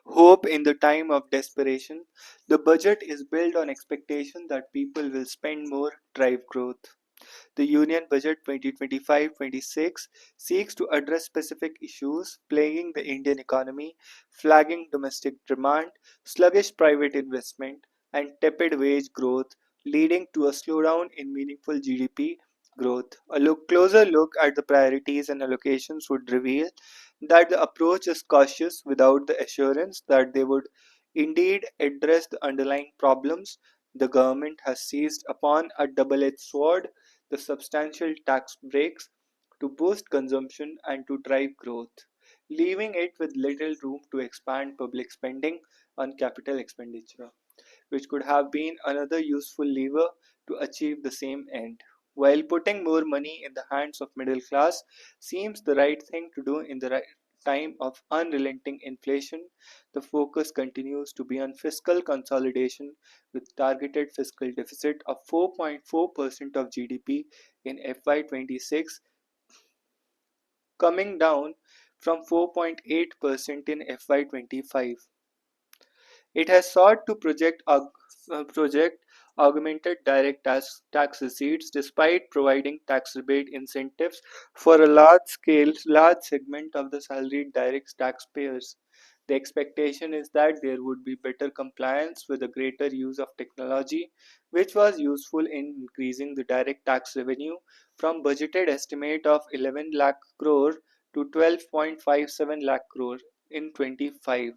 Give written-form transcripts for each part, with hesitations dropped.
Hope in the time of desperation. The budget is built on expectation that people will spend more, drive growth. The Union Budget 2025-26 seeks to address specific issues plaguing the Indian economy, flagging domestic demand, sluggish private investment, and tepid wage growth, leading to a slowdown in meaningful GDP growth. Closer look at the priorities and allocations would reveal that the approach is cautious without the assurance that they would indeed address the underlying problems. The government has seized upon a double edged sword, the substantial tax breaks to boost consumption and to drive growth, leaving it with little room to expand public spending on capital expenditure, which could have been another useful lever to achieve the same end. While putting more money in the hands of middle class seems the right thing to do in the right time of unrelenting inflation, the focus continues to be on fiscal consolidation with targeted fiscal deficit of 4.4% of GDP in FY26, coming down from 4.8% in FY25. It has sought to project augmented direct tax receipts despite providing tax rebate incentives for a large segment of the salaried direct taxpayers. The expectation is that there would be better compliance with a greater use of technology, which was useful in increasing the direct tax revenue from budgeted estimate of 11 lakh crore to 12.57 lakh crore in 25.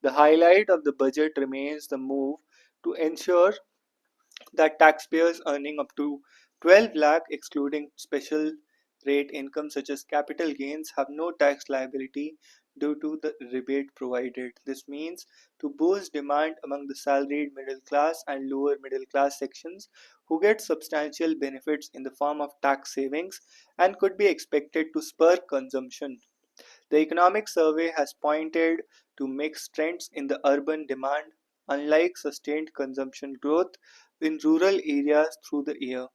The highlight of the budget remains the move to ensure that taxpayers earning up to 12 lakh excluding special rate income such as capital gains have no tax liability due to the rebate provided. This means to boost demand among the salaried middle class and lower middle class sections who get substantial benefits in the form of tax savings and could be expected to spur consumption. The economic survey has pointed to mixed trends in the urban demand, unlike sustained consumption growth in rural areas through the year.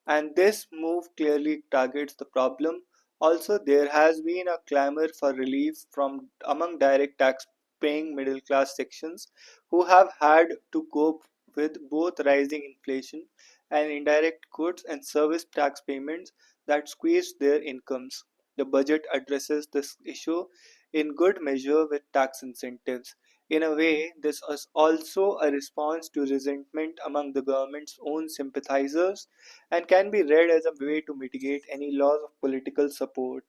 And this move clearly targets the problem. Also, there has been a clamor for relief from among direct tax paying middle class sections who have had to cope with both rising inflation and indirect goods and service tax payments that squeeze their incomes. The budget addresses this issue in good measure with tax incentives. In a way, this is also a response to resentment among the government's own sympathizers and can be read as a way to mitigate any loss of political support.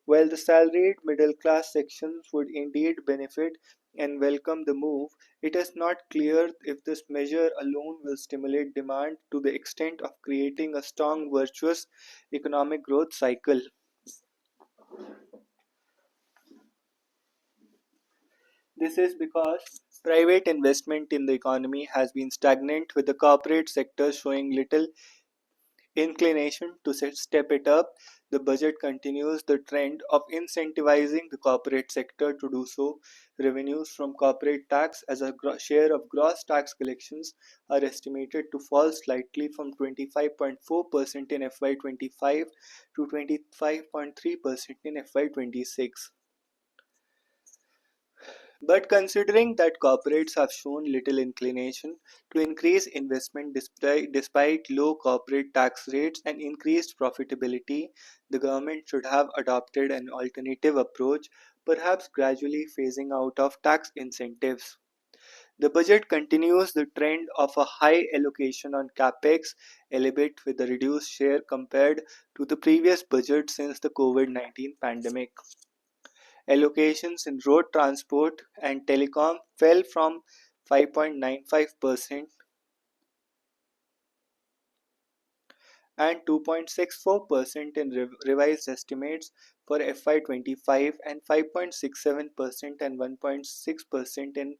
While the salaried middle class sections would indeed benefit and welcome the move, it is not clear if this measure alone will stimulate demand to the extent of creating a strong virtuous economic growth cycle. This is because private investment in the economy has been stagnant, with the corporate sector showing little inclination to step it up. The budget continues the trend of incentivizing the corporate sector to do so. Revenues from corporate tax as a share of gross tax collections are estimated to fall slightly from 25.4% in FY25 to 25.3% in FY26. But considering that corporates have shown little inclination to increase investment despite low corporate tax rates and increased profitability, the government should have adopted an alternative approach, perhaps gradually phasing out of tax incentives. The budget continues the trend of a high allocation on capex, albeit with a reduced share compared to the previous budget since the COVID-19 pandemic. Allocations in road transport and telecom fell from 5.95% and 2.64% in revised estimates for FY25 and 5.67% and 1.6% in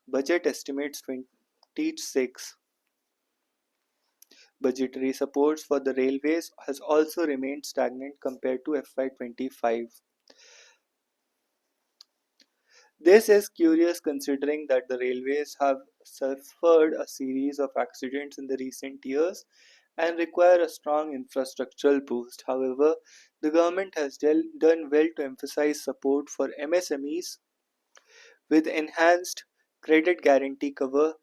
budget estimates 26. Budgetary supports for the railways has also remained stagnant compared to FY25. This is curious considering that the railways have suffered a series of accidents in the recent years and require a strong infrastructural boost. However, the government has done well to emphasize support for MSMEs with enhanced credit guarantee cover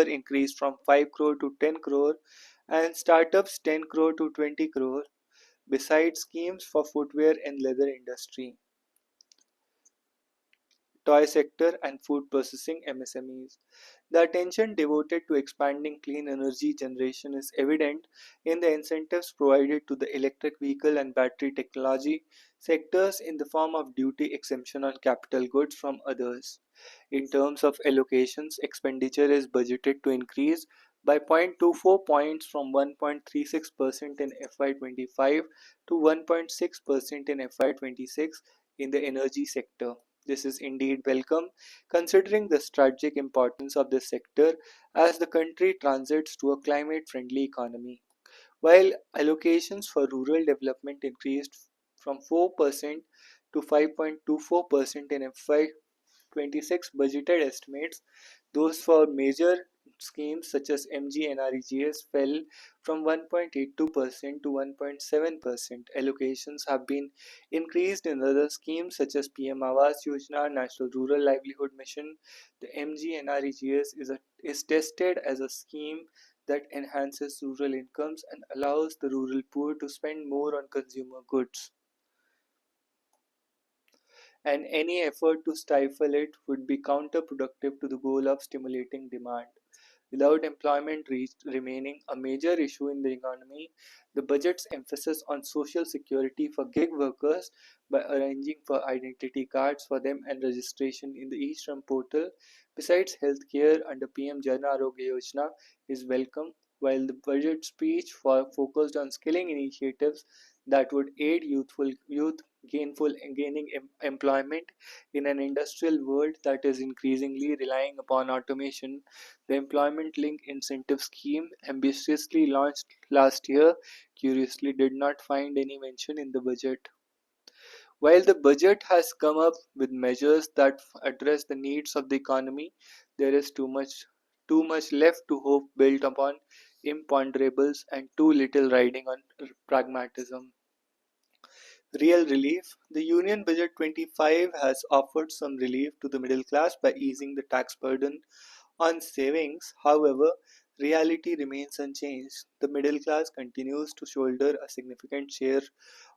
increased from 5 crore to 10 crore and startups 10 crore to 20 crore, besides schemes for footwear and leather industry, toy sector and food processing MSMEs. The attention devoted to expanding clean energy generation is evident in the incentives provided to the electric vehicle and battery technology sectors in the form of duty exemption on capital goods from others. In terms of allocations, expenditure is budgeted to increase by 0.24 points from 1.36% in FY25 to 1.6% in FY26 in the energy sector. This is indeed welcome, considering the strategic importance of this sector as the country transits to a climate friendly economy. While allocations for rural development increased from 4% to 5.24% in FY26 budgeted estimates, those for major schemes such as MGNREGS fell from 1.82% to 1.7%. Allocations have been increased in other schemes such as PM Awas Yojana, National Rural Livelihood Mission. The MGNREGS is tested as a scheme that enhances rural incomes and allows the rural poor to spend more on consumer goods, and any effort to stifle it would be counterproductive to the goal of stimulating demand. Without employment remaining a major issue in the economy, the budget's emphasis on social security for gig workers by arranging for identity cards for them and registration in the e-Shram portal, besides healthcare under PM Jan Arogya Yojana, is welcome, while the budget speech focused on skilling initiatives that would aid youth gaining employment in an industrial world that is increasingly relying upon automation. The Employment Link Incentive Scheme, ambitiously launched last year, curiously did not find any mention in the budget. While the budget has come up with measures that address the needs of the economy, there is too much left to hope built upon imponderables and too little riding on pragmatism. Real relief. The Union Budget 25 has offered some relief to the middle class by easing the tax burden on savings. However, reality remains unchanged. The middle class continues to shoulder a significant share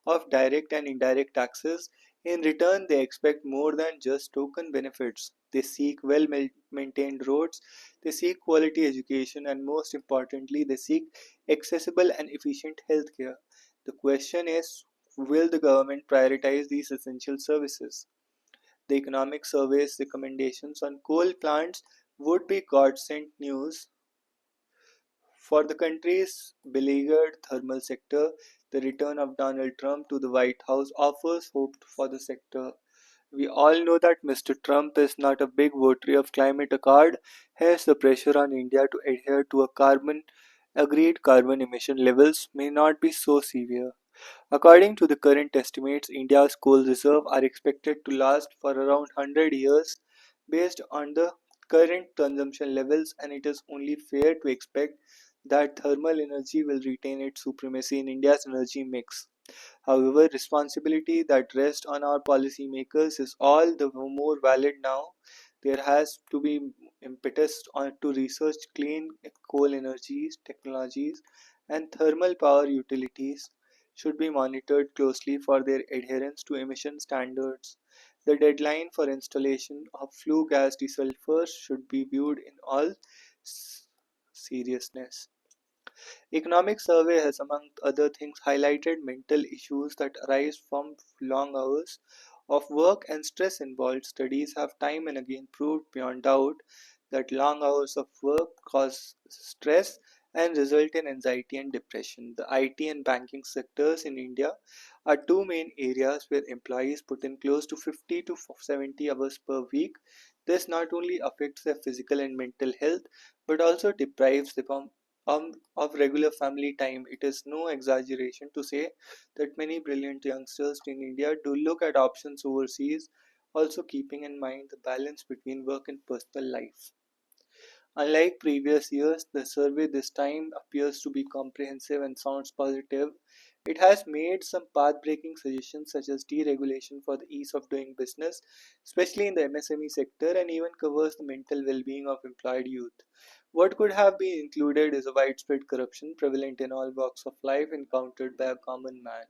of direct and indirect taxes. In return, they expect more than just token benefits. They seek well maintained roads, they seek quality education, and most importantly, they seek accessible and efficient healthcare. The question is, will the government prioritize these essential services? The economic survey's recommendations on coal plants would be godsend news for the country's beleaguered thermal sector. The return of Donald Trump to the White House offers hope for the sector. We all know that Mr. Trump is not a big votary of climate accord, hence the pressure on India to adhere to a carbon agreed carbon emission levels may not be so severe. According to the current estimates, India's coal reserves are expected to last for around 100 years based on the current consumption levels, and it is only fair to expect that thermal energy will retain its supremacy in India's energy mix. However, responsibility that rests on our policymakers is all the more valid now. There has to be impetus to research clean coal energies, technologies, and thermal power utilities should be monitored closely for their adherence to emission standards. The deadline for installation of flue gas desulfurs should be viewed in all seriousness. Economic survey has, among other things, highlighted mental issues that arise from long hours of work and stress involved. Studies have time and again proved beyond doubt that long hours of work cause stress and result in anxiety and depression. The IT and banking sectors in India are two main areas where employees put in close to 50 to 70 hours per week. This not only affects their physical and mental health but also deprives them of regular family time. It is no exaggeration to say that many brilliant youngsters in India do look at options overseas, also keeping in mind the balance between work and personal life. Unlike previous years, the survey this time appears to be comprehensive and sounds positive. It has made some path-breaking suggestions such as deregulation for the ease of doing business, especially in the MSME sector, and even covers the mental well-being of employed youth. What could have been included is a widespread corruption prevalent in all walks of life encountered by a common man.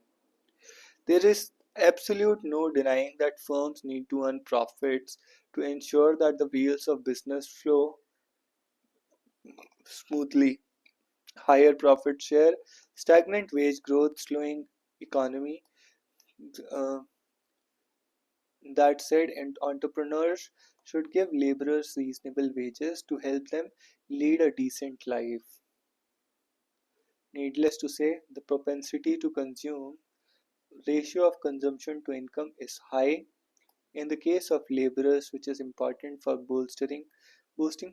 There is absolute no denying that firms need to earn profits to ensure that the wheels of business flow smoothly. Higher profit share, stagnant wage growth, slowing economy. Uh, that said, and entrepreneurs should give laborers reasonable wages to help them lead a decent life. Needless to say, the propensity to consume ratio of consumption to income is high in the case of laborers, which is important for boosting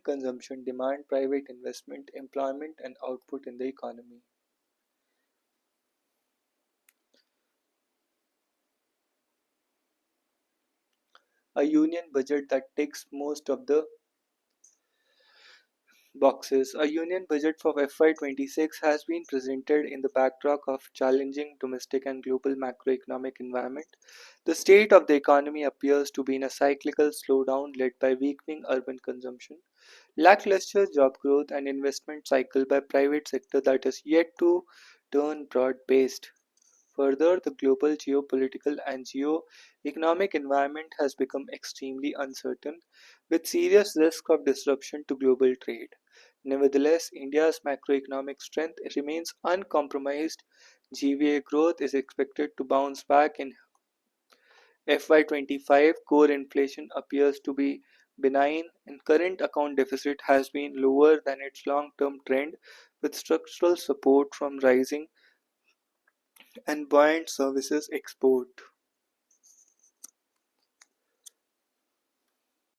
consumption demand, private investment, employment, and output in the economy. A union budget that ticks most of the boxes. A union budget for FY26 has been presented in the backdrop of challenging domestic and global macroeconomic environment. The state of the economy appears to be in a cyclical slowdown led by weakening urban consumption, lackluster job growth, and investment cycle by private sector that is yet to turn broad-based. Further, the global geopolitical and geo-economic environment has become extremely uncertain, with serious risk of disruption to global trade. Nevertheless, India's macroeconomic strength remains uncompromised. GVA growth is expected to bounce back in FY25. Core inflation appears to be benign, and current account deficit has been lower than its long-term trend, with structural support from rising and buoyant services export.